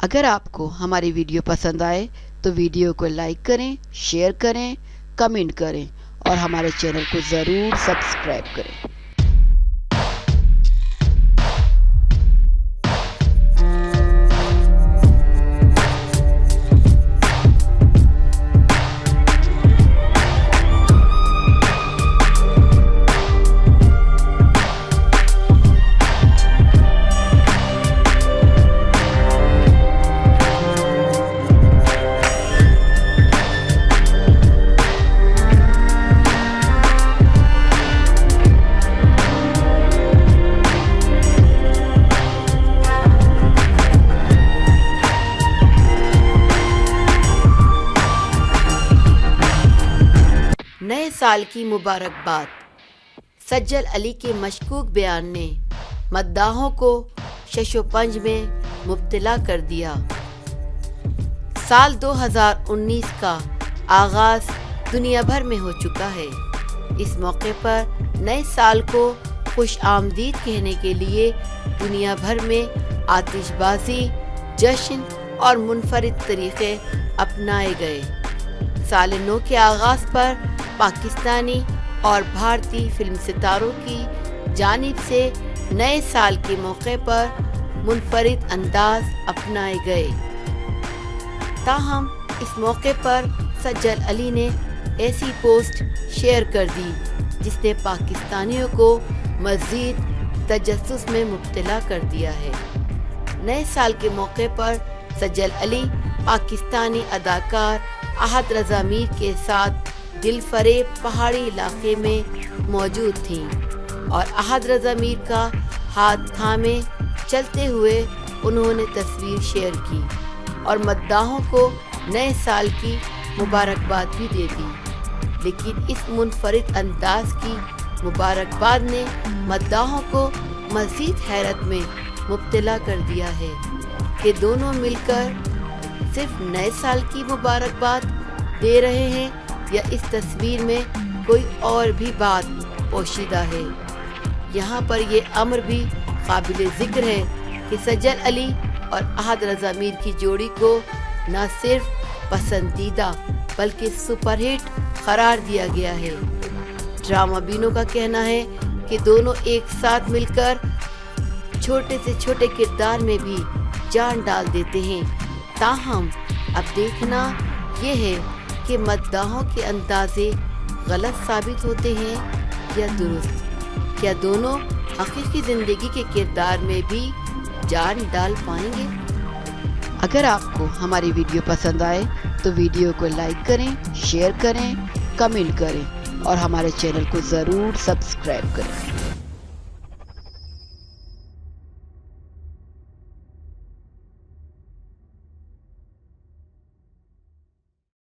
اگر آپ کو ہماری ویڈیو پسند آئے تو ویڈیو کو لائک کریں، شیئر کریں، کمنٹ کریں اور ہمارے چینل کو ضرور سبسکرائب کریں۔ نئے سال کی مبارکباد۔ سجل علی کے مشکوک بیان نے مداحوں کو شش و پنج میں مبتلا کر دیا۔ سال 2019 کا آغاز دنیا بھر میں ہو چکا ہے۔ اس موقع پر نئے سال کو خوش آمدید کہنے کے لیے دنیا بھر میں آتش بازی، جشن اور منفرد طریقے اپنائے گئے۔ سال نو کے آغاز پر پاکستانی اور بھارتی فلم ستاروں کی جانب سے نئے سال کے موقع پر منفرد انداز اپنائے گئے۔ تاہم اس موقع پر سجل علی نے ایسی پوسٹ شیئر کر دی جس نے پاکستانیوں کو مزید تجسس میں مبتلا کر دیا ہے۔ نئے سال کے موقع پر سجل علی پاکستانی اداکار احد رضا میر کے ساتھ دل فریب پہاڑی علاقے میں موجود تھیں اور احد رضا میر کا ہاتھ تھامے چلتے ہوئے انہوں نے تصویر شیئر کی اور مداحوں کو نئے سال کی مبارکباد بھی دے دی۔ لیکن اس منفرد انداز کی مبارکباد نے مداحوں کو مزید حیرت میں مبتلا کر دیا ہے کہ دونوں مل کر صرف نئے سال کی مبارکباد دے رہے ہیں یا اس تصویر میں کوئی اور بھی بات پوشیدہ ہے۔ یہاں پر یہ امر بھی قابل ذکر ہے کہ سجل علی اور احد رضا میر کی جوڑی کو نہ صرف پسندیدہ بلکہ سپر ہٹ قرار دیا گیا ہے۔ ڈرامہ بینوں کا کہنا ہے کہ دونوں ایک ساتھ مل کر چھوٹے سے چھوٹے کردار میں بھی جان ڈال دیتے ہیں۔ تاہم اب دیکھنا یہ ہے کہ مداحوں کے اندازے غلط ثابت ہوتے ہیں یا درست۔ کیا دونوں حقیقی زندگی کے کردار میں بھی جان ڈال پائیں گے؟ اگر آپ کو ہماری ویڈیو پسند آئے تو ویڈیو کو لائک کریں، شیئر کریں، کمنٹ کریں اور ہمارے چینل کو ضرور سبسکرائب کریں۔